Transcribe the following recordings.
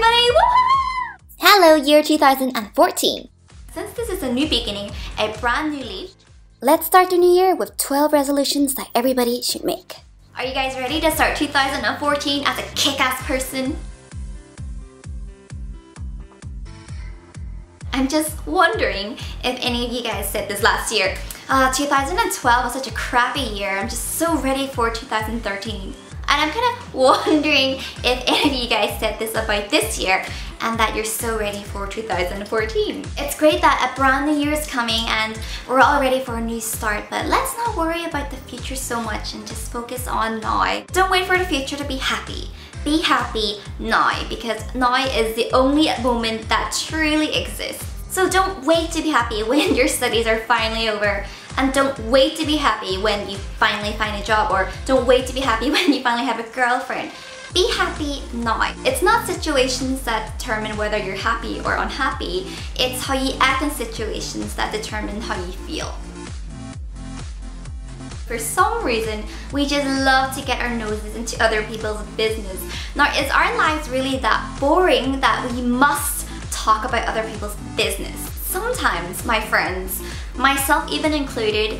everybody! Woohoo! Hello, year 2014. Since this is a new beginning, a brand new leaf, Let's start the new year with 12 resolutions that everybody should make. are you guys ready to start 2014 as a kick-ass person? I'm just wondering if any of you guys said this last year. 2012 was such a crappy year. I'm just so ready for 2013. And I'm kind of wondering if any of you guys said this about this year and that you're so ready for 2014. It's great that a brand new year is coming and we're all ready for a new start, but let's not worry about the future so much and just focus on now. Don't wait for the future to be happy. Be happy now, because now is the only moment that truly exists. So don't wait to be happy when your studies are finally over, and don't wait to be happy when you finally find a job, or don't wait to be happy when you finally have a girlfriend. Be happy now. It's not situations that determine whether you're happy or unhappy, it's how you act in situations that determine how you feel. For some reason, we just love to get our noses into other people's business. Now, is our lives really that boring that we must talk about other people's business? Sometimes, my friends, myself even included,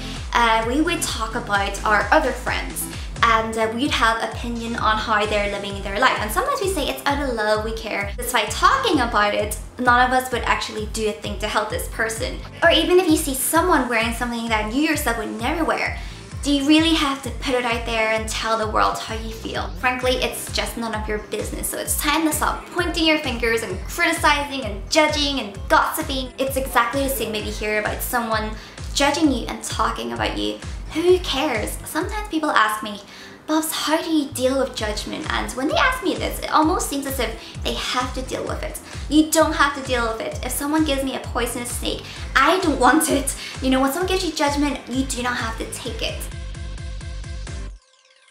we would talk about our other friends and we'd have opinion on how they're living their life. And sometimes we say it's out of love, we care. Despite talking about it, none of us would actually do a thing to help this person. Or even if you see someone wearing something that you yourself would never wear, do you really have to put it out there and tell the world how you feel? Frankly, it's just none of your business, so it's time to stop pointing your fingers and criticizing and judging and gossiping. It's exactly the same if you hear about someone judging you and talking about you. Who cares? Sometimes people ask me, Bobs, how do you deal with judgment? And when they ask me this, it almost seems as if they have to deal with it. You don't have to deal with it. If someone gives me a poisonous snake, I don't want it. You know, when someone gives you judgment, you do not have to take it.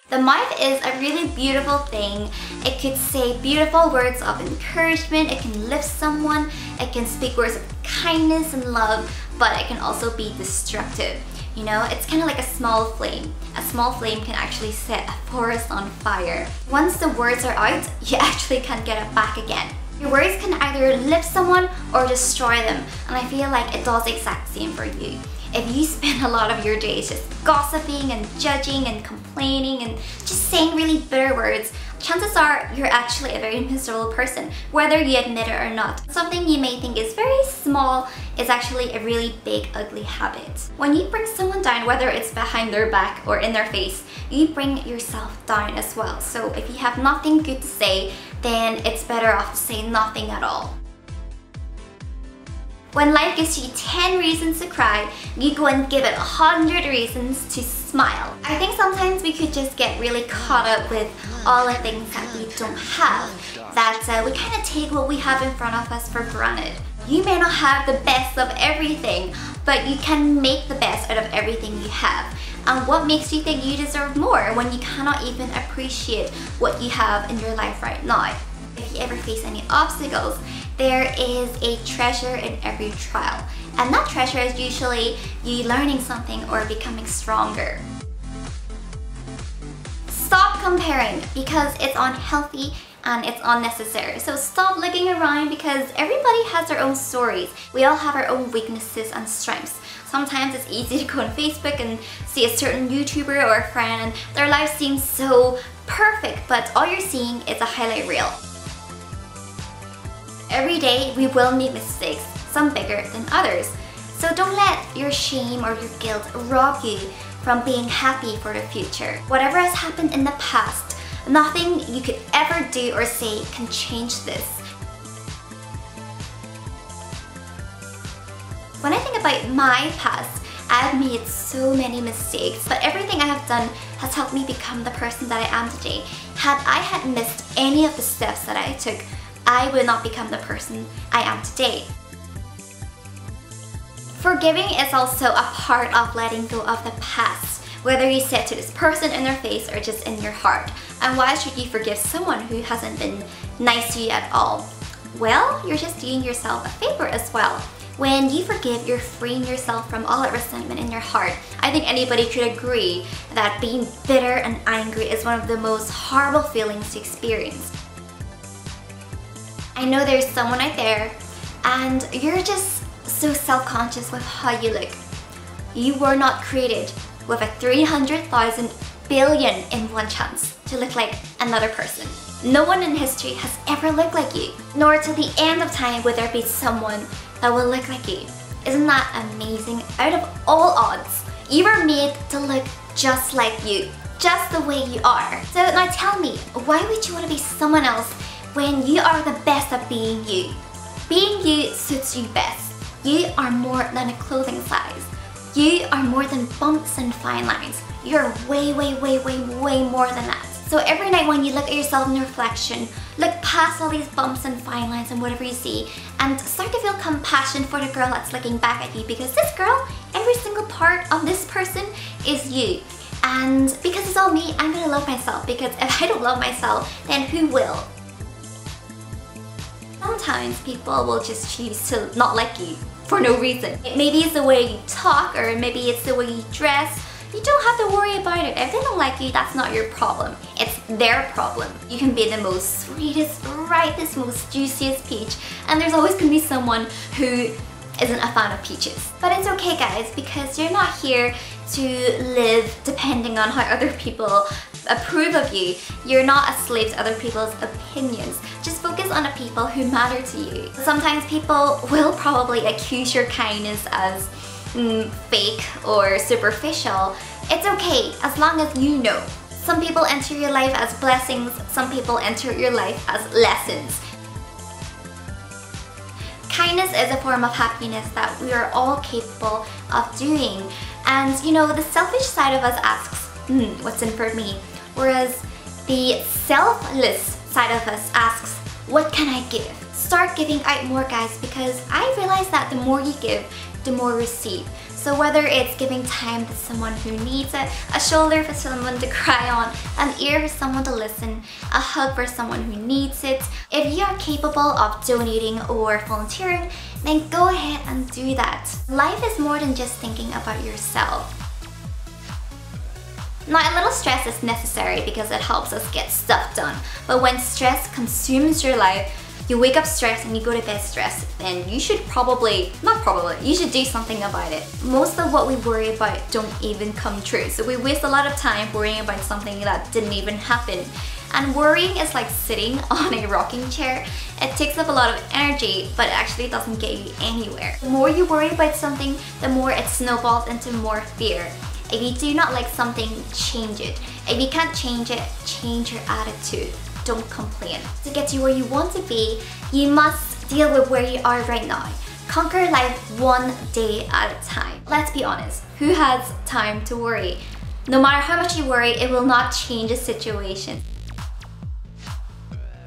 The mouth is a really beautiful thing. It could say beautiful words of encouragement, it can lift someone, it can speak words of kindness and love, but it can also be destructive. You know, it's kind of like a small flame. A small flame can actually set a forest on fire. Once the words are out, you actually can't get it back again. Your words can either lift someone or destroy them, and I feel like it does the exact same for you. If you spend a lot of your days just gossiping and judging and complaining and just saying really bitter words, chances are you're actually a very miserable person, whether you admit it or not. Something you may think is very small is actually a really big, ugly habit. When you bring someone down, whether it's behind their back or in their face, you bring yourself down as well. So if you have nothing good to say, then it's better off to say nothing at all. When life gives you 10 reasons to cry, you go and give it 100 reasons to smile. I think sometimes we could just get really caught up with all the things that we don't have, that we kind of take what we have in front of us for granted. You may not have the best of everything, but you can make the best out of everything you have. And what makes you think you deserve more when you cannot even appreciate what you have in your life right now? If you ever face any obstacles, there is a treasure in every trial. And that treasure is usually you learning something or becoming stronger. Stop comparing, because it's unhealthy and it's unnecessary. So stop looking around, because everybody has their own stories. We all have our own weaknesses and strengths. Sometimes it's easy to go on Facebook and see a certain YouTuber or a friend and their life seems so perfect, but all you're seeing is a highlight reel. Every day we will make mistakes, some bigger than others. So don't let your shame or your guilt rob you from being happy for the future. Whatever has happened in the past, nothing you could ever do or say can change this. When I think about my past, I've made so many mistakes, but everything I have done has helped me become the person that I am today. Had I had missed any of the steps that I took, I would not become the person I am today. Forgiving is also a part of letting go of the past, whether you say it to this person in their face or just in your heart. And why should you forgive someone who hasn't been nice to you at all? Well, you're just doing yourself a favor as well. When you forgive, you're freeing yourself from all that resentment in your heart. I think anybody could agree that being bitter and angry is one of the most horrible feelings to experience. I know there's someone out there and you're just so self-conscious with how you look. You were not created with a 300,000 billion in one chance to look like another person. No one in history has ever looked like you, nor till the end of time will there be someone that will look like you. Isn't that amazing? Out of all odds, you were made to look just like you, just the way you are. So now tell me, why would you want to be someone else when you are the best at being you? Being you suits you best. You are more than a clothing size. You are more than bumps and fine lines. You're way more than that. So every night when you look at yourself in the reflection, look past all these bumps and fine lines and whatever you see, and start to feel compassion for the girl that's looking back at you, because this girl, every single part of this person is you. And because it's all me, I'm gonna love myself, because if I don't love myself, then who will? Sometimes people will just choose to not like you for no reason. Maybe it's the way you talk, or maybe it's the way you dress. You don't have to worry about it. If they don't like you, that's not your problem. It's their problem. You can be the most sweetest, ripest, most juiciest peach, and there's always gonna be someone who isn't a fan of peaches. But it's okay, guys, because you're not here to live depending on how other people approve of you. You're not a slave to other people's opinions. Just focus on the people who matter to you. Sometimes people will probably accuse your kindness as fake or superficial. It's okay, as long as you know. Some people enter your life as blessings, some people enter your life as lessons. Kindness is a form of happiness that we are all capable of doing. And you know, the selfish side of us asks, what's in for me? Whereas the selfless side of us asks, what can I give? Start giving out more, guys, because I realize that the more you give, the more you receive. So whether it's giving time to someone who needs it, a shoulder for someone to cry on, an ear for someone to listen, a hug for someone who needs it, if you are capable of donating or volunteering, then go ahead and do that. Life is more than just thinking about yourself. Now, a little stress is necessary because it helps us get stuff done. But when stress consumes your life, you wake up stressed and you go to bed stressed, then you should you should do something about it. Most of what we worry about don't even come true. So we waste a lot of time worrying about something that didn't even happen. And worrying is like sitting on a rocking chair. It takes up a lot of energy, but it actually doesn't get you anywhere. The more you worry about something, the more it snowballs into more fear. If you do not like something, change it. If you can't change it, change your attitude. Don't complain. To get to where you want to be, you must deal with where you are right now. Conquer life one day at a time. Let's be honest, who has time to worry? No matter how much you worry, it will not change the situation.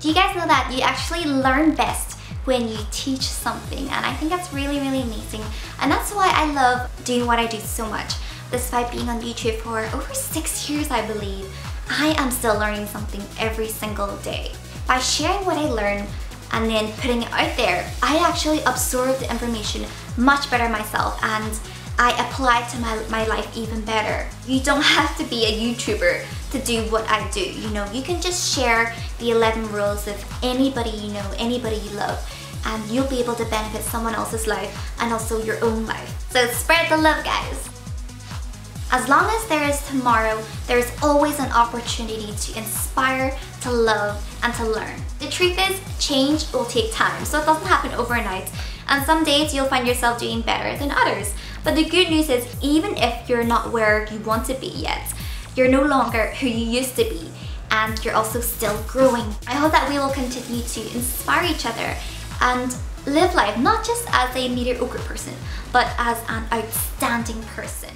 Do you guys know that you actually learn best when you teach something? And I think that's really amazing. And that's why I love doing what I do so much. Despite being on YouTube for over 6 years, I believe, I am still learning something every single day. By sharing what I learn and then putting it out there, I actually absorb the information much better myself, and I apply it to my life even better. You don't have to be a YouTuber to do what I do. You know, you can just share the 11 rules with anybody you know, anybody you love, and you'll be able to benefit someone else's life and also your own life. So spread the love, guys. As long as there is tomorrow, there is always an opportunity to inspire, to love, and to learn. The truth is, change will take time, so it doesn't happen overnight. And some days you'll find yourself doing better than others. But the good news is, even if you're not where you want to be yet, you're no longer who you used to be, and you're also still growing. I hope that we will continue to inspire each other and live life not just as a mediocre person, but as an outstanding person.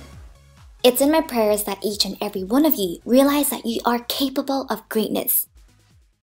It's in my prayers that each and every one of you realize that you are capable of greatness.